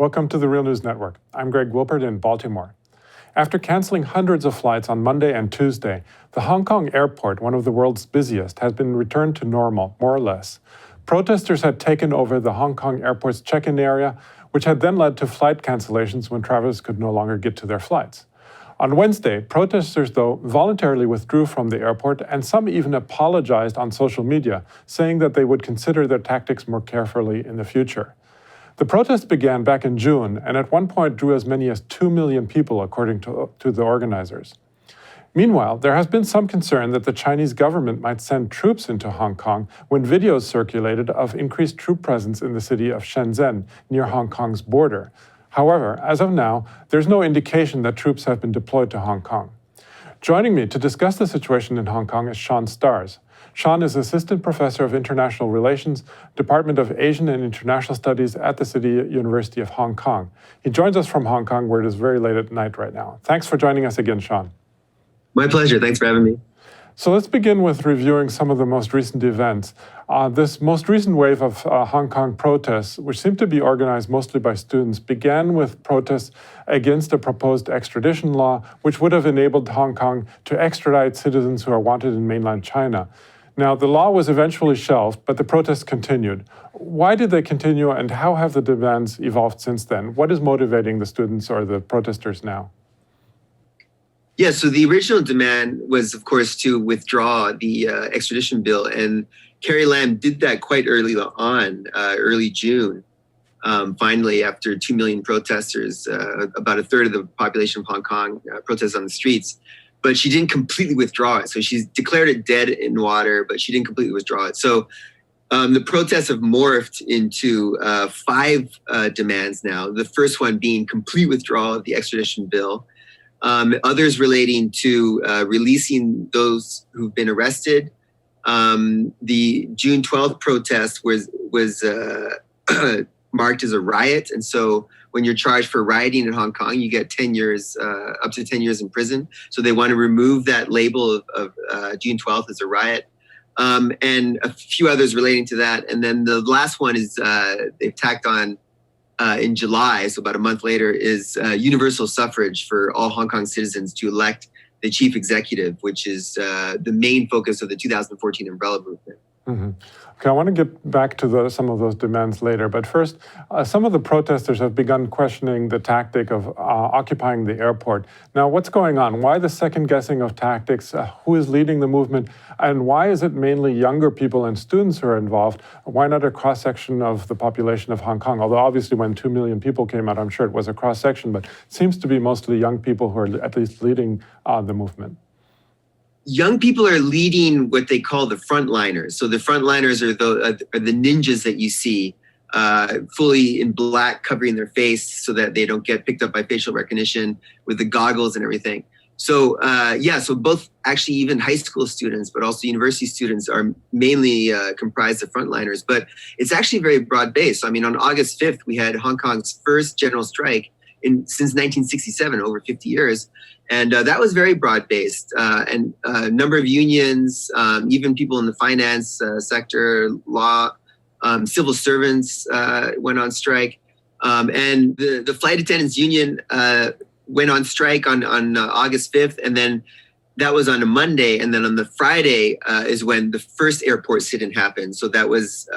Welcome to the Real News Network. I'm Greg Wilpert in Baltimore. After canceling hundreds of flights on Monday and Tuesday, the Hong Kong airport, one of the world's busiest, has been returned to normal, more or less. Protesters had taken over the Hong Kong airport's check-in area, which had then led to flight cancellations when travelers could no longer get to their flights. On Wednesday, protesters, though, voluntarily withdrew from the airport, and some even apologized on social media, saying that they would consider their tactics more carefully in the future. The protest began back in June, and at one point drew as many as 2 million people, according to the organizers. Meanwhile, there has been some concern that the Chinese government might send troops into Hong Kong when videos circulated of increased troop presence in the city of Shenzhen, near Hong Kong's border. However, as of now, there's no indication that troops have been deployed to Hong Kong. Joining me to discuss the situation in Hong Kong is Sean Stars. Sean is Assistant Professor of International Relations, Department of Asian and International Studies at the City University of Hong Kong. He joins us from Hong Kong, where it is very late at night right now. Thanks for joining us again, Sean. My pleasure. Thanks for having me. So let's begin with reviewing some of the most recent events. This most recent wave of Hong Kong protests, which seem to be organized mostly by students, began with protests against a proposed extradition law, which would have enabled Hong Kong to extradite citizens who are wanted in mainland China. Now, the law was eventually shelved, but the protests continued. Why did they continue, and how have the demands evolved since then? What is motivating the students or the protesters now? Yeah, so the original demand was, of course, to withdraw the extradition bill, and Carrie Lam did that quite early on, early June. Finally, after 2 million protesters, about a third of the population of Hong Kong protested on the streets, but she didn't completely withdraw it. So she's declared it dead in water, but she didn't completely withdraw it. So the protests have morphed into 5 demands now. The first one being complete withdrawal of the extradition bill. Others relating to releasing those who've been arrested. The June 12th protest was marked as a riot. And so when you're charged for rioting in Hong Kong, you get 10 years, up to 10 years in prison. So they want to remove that label of June 12th as a riot. And a few others relating to that. And then the last one is they've tacked on in July, so about a month later, is universal suffrage for all Hong Kong citizens to elect the chief executive, which is the main focus of the 2014 umbrella movement. Mm-hmm. Okay, I want to get back to some of those demands later, but first, some of the protesters have begun questioning the tactic of occupying the airport. Now, what's going on? Why the second guessing of tactics? Who is leading the movement? And why is it mainly younger people and students who are involved? Why not a cross-section of the population of Hong Kong? Although obviously when 2 million people came out, I'm sure it was a cross-section, but it seems to be mostly young people who are at least leading the movement. Young people are leading what they call the frontliners. So the frontliners are the ninjas that you see, fully in black, covering their face so that they don't get picked up by facial recognition, with the goggles and everything. So so both actually even high school students, but also university students are mainly comprised of frontliners. But it's actually very broad-based. I mean, on August 5th, we had Hong Kong's first general strike since 1967, over 50 years. And that was very broad-based, and a number of unions, even people in the finance sector, law, civil servants went on strike. And the flight attendants union went on strike on August 5th, and then that was on a Monday. And then on the Friday is when the first airport sit-in happened. So that was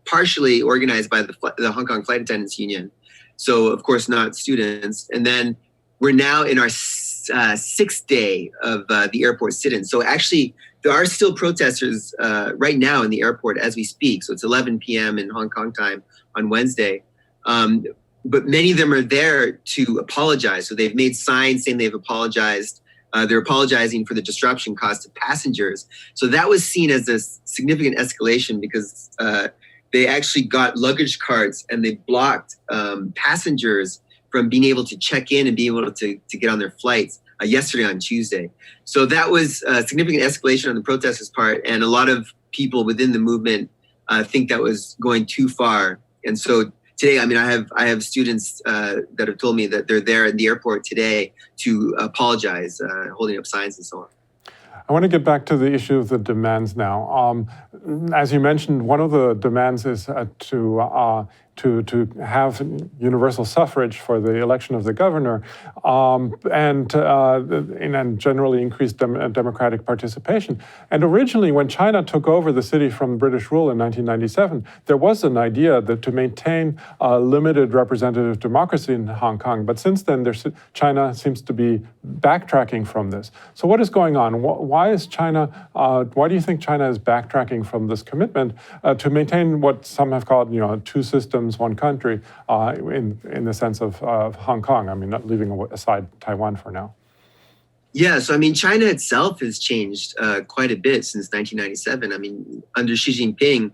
partially organized by the Hong Kong Flight Attendants Union. So, of course, not students. And then we're now in our 6th day of the airport sit-in. So actually, there are still protesters right now in the airport as we speak. So it's 11 p.m. in Hong Kong time on Wednesday. But many of them are there to apologize. So they've made signs saying they've apologized. They're apologizing for the disruption caused to passengers. So that was seen as a significant escalation because they actually got luggage carts and they blocked passengers from being able to check in and being able to get on their flights yesterday on Tuesday. So that was a significant escalation on the protesters' part. And a lot of people within the movement think that was going too far. And so today, I mean, I have students that have told me that they're there in the airport today to apologize, holding up signs and so on. I want to get back to the issue of the demands now. As you mentioned, one of the demands is to to have universal suffrage for the election of the governor, and generally increased democratic participation. And originally, when China took over the city from British rule in 1997, there was an idea that to maintain limited representative democracy in Hong Kong. But since then, China seems to be backtracking from this. So what is going on? Why is China? Why do you think China is backtracking from this commitment to maintain what some have called, two systems, one country, in the sense of Hong Kong? I mean, not leaving aside Taiwan for now. Yeah, so I mean, China itself has changed quite a bit since 1997. I mean, under Xi Jinping,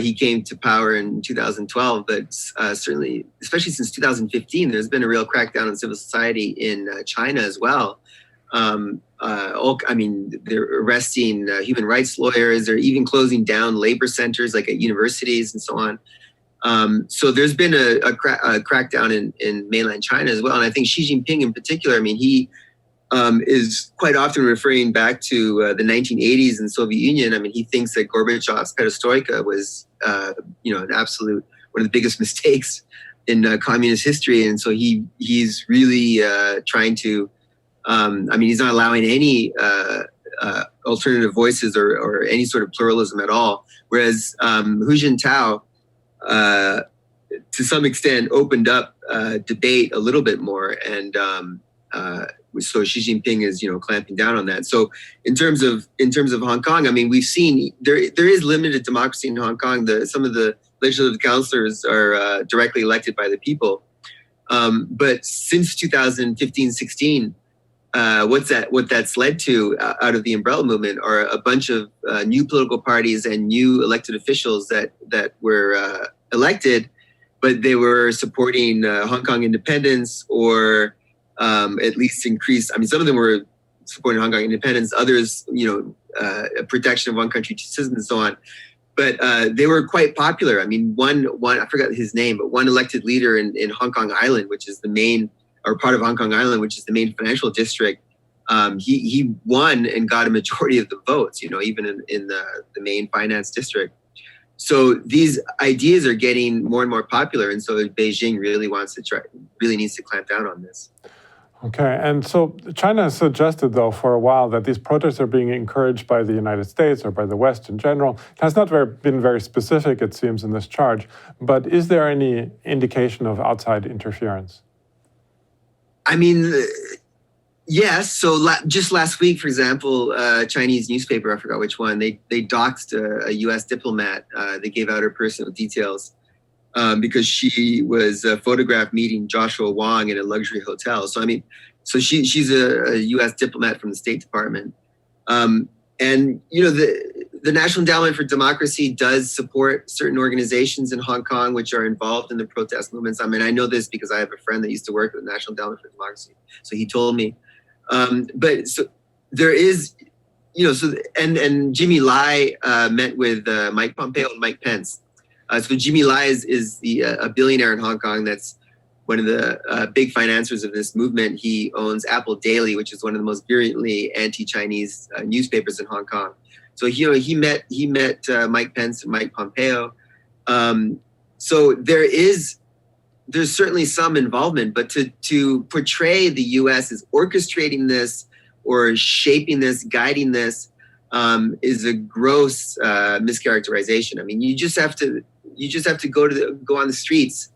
he came to power in 2012, but certainly, especially since 2015, there's been a real crackdown on civil society in China as well. I mean, they're arresting human rights lawyers. They're even closing down labor centers like at universities and so on. So there's been a crackdown in mainland China as well. And I think Xi Jinping in particular, I mean, he is quite often referring back to the 1980s in the Soviet Union. I mean, he thinks that Gorbachev's perestroika was, an absolute one of the biggest mistakes in communist history. And so he's really trying to, he's not allowing any alternative voices or any sort of pluralism at all. Whereas Hu Jintao, to some extent, opened up debate a little bit more, and so Xi Jinping is, clamping down on that. So in terms of Hong Kong, I mean, we've seen there is limited democracy in Hong Kong. Some of the legislative councillors are directly elected by the people, but since 2015-16. What that's led to out of the umbrella movement are a bunch of new political parties and new elected officials that were elected, but they were supporting Hong Kong independence or at least increase. I mean, some of them were supporting Hong Kong independence, others, protection of one country, two systems, and so on. But they were quite popular. I mean, one I forgot his name, but one elected leader in Hong Kong Island, which is the main, or part of Hong Kong Island, which is the main financial district, he won and got a majority of the votes, even in the main finance district. So these ideas are getting more and more popular, and so Beijing really needs to clamp down on this. Okay, and so China has suggested, though, for a while that these protests are being encouraged by the United States or by the West in general. It has not been very specific, it seems, in this charge. But is there any indication of outside interference? I mean, yes. So just last week, for example, a Chinese newspaper, I forgot which one, they doxed a U.S. diplomat. They gave out her personal details because she was photographed meeting Joshua Wong in a luxury hotel. So, I mean, she's a U.S. diplomat from the State Department. And, the National Endowment for Democracy does support certain organizations in Hong Kong which are involved in the protest movements. I mean, I know this because I have a friend that used to work at the National Endowment for Democracy. So he told me. But so there is, and Jimmy Lai met with Mike Pompeo and Mike Pence. So Jimmy Lai is a billionaire in Hong Kong that's one of the big financiers of this movement. He owns Apple Daily, which is one of the most virulently anti-Chinese newspapers in Hong Kong. So he met Mike Pence and Mike Pompeo. So there's certainly some involvement, but to portray the U.S. as orchestrating this or shaping this, guiding this, is a gross mischaracterization. I mean, you just have to go on the streets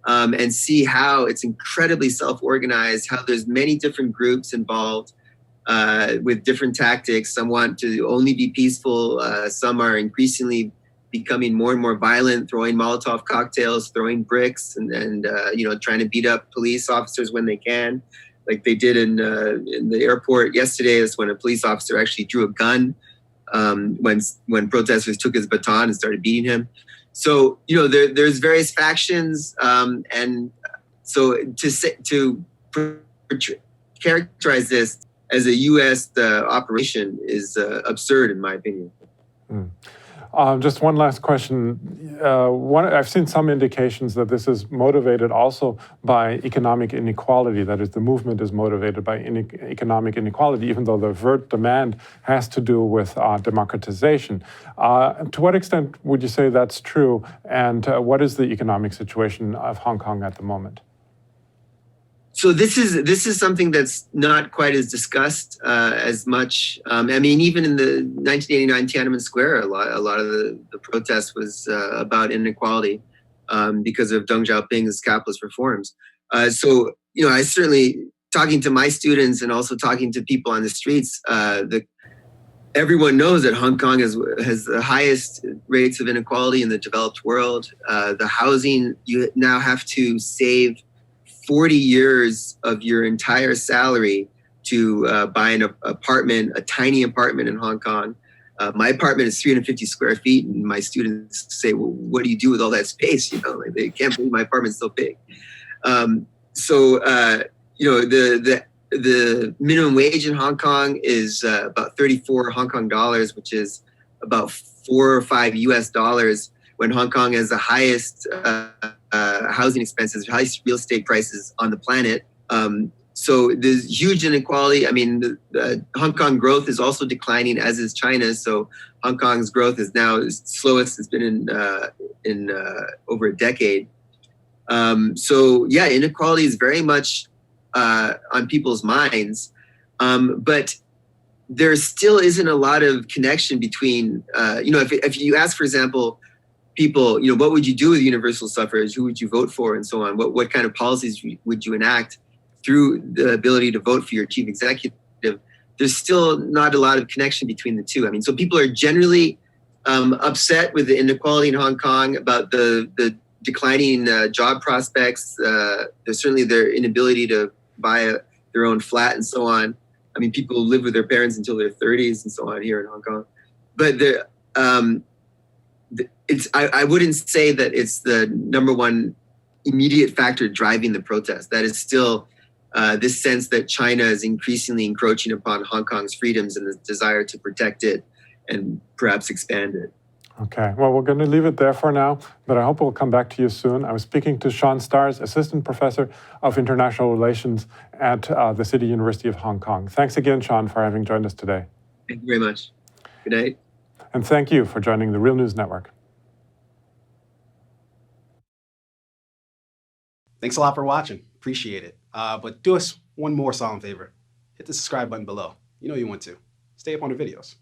and see how it's incredibly self-organized, how there's many different groups involved with different tactics. Some want to only be peaceful. Some are increasingly becoming more and more violent, throwing Molotov cocktails, throwing bricks, and trying to beat up police officers when they can, like they did in the airport yesterday. That's when a police officer actually drew a gun when protesters took his baton and started beating him. So there's various factions, and so to characterize this as a U.S. operation is absurd, in my opinion. Just one last question. I've seen some indications that this is motivated also by economic inequality. That is, the movement is motivated by economic inequality, even though the overt demand has to do with democratization. To what extent would you say that's true? And what is the economic situation of Hong Kong at the moment? So this is something that's not quite as discussed as much. I mean, even in the 1989 Tiananmen Square, a lot of the protest was about inequality because of Deng Xiaoping's capitalist reforms. So I certainly, talking to my students and also talking to people on the streets, everyone knows that Hong Kong has the highest rates of inequality in the developed world. The housing, you now have to save 40 years of your entire salary to buy an apartment, a tiny apartment in Hong Kong. My apartment is 350 square feet, and my students say, "Well, what do you do with all that space?" Like, they can't believe my apartment's so big. The minimum wage in Hong Kong is about 34 Hong Kong dollars, which is about $4 or $5 US, when Hong Kong has the highest housing expenses, highest real estate prices on the planet. So there's huge inequality. I mean, the Hong Kong growth is also declining, as is China's. So Hong Kong's growth is now the slowest it's been in over a decade. Inequality is very much on people's minds, but there still isn't a lot of connection between, if you ask, for example, people, what would you do with universal suffrage? Who would you vote for, and so on? What kind of policies would you enact through the ability to vote for your chief executive? There's still not a lot of connection between the two. I mean, so people are generally upset with the inequality in Hong Kong, about the declining job prospects. There's certainly their inability to buy their own flat and so on. I mean, people live with their parents until their 30s and so on here in Hong Kong. But I wouldn't say that it's the number one immediate factor driving the protest. That is still this sense that China is increasingly encroaching upon Hong Kong's freedoms and the desire to protect it and perhaps expand it. Okay, well, we're going to leave it there for now, but I hope we'll come back to you soon. I was speaking to Sean Stars, Assistant Professor of International Relations at the City University of Hong Kong. Thanks again, Sean, for having joined us today. Thank you very much. Good night. And thank you for joining the Real News Network. Thanks a lot for watching. Appreciate it. But do us one more solemn favor. Hit the subscribe button below. You know you want to. Stay up on the videos.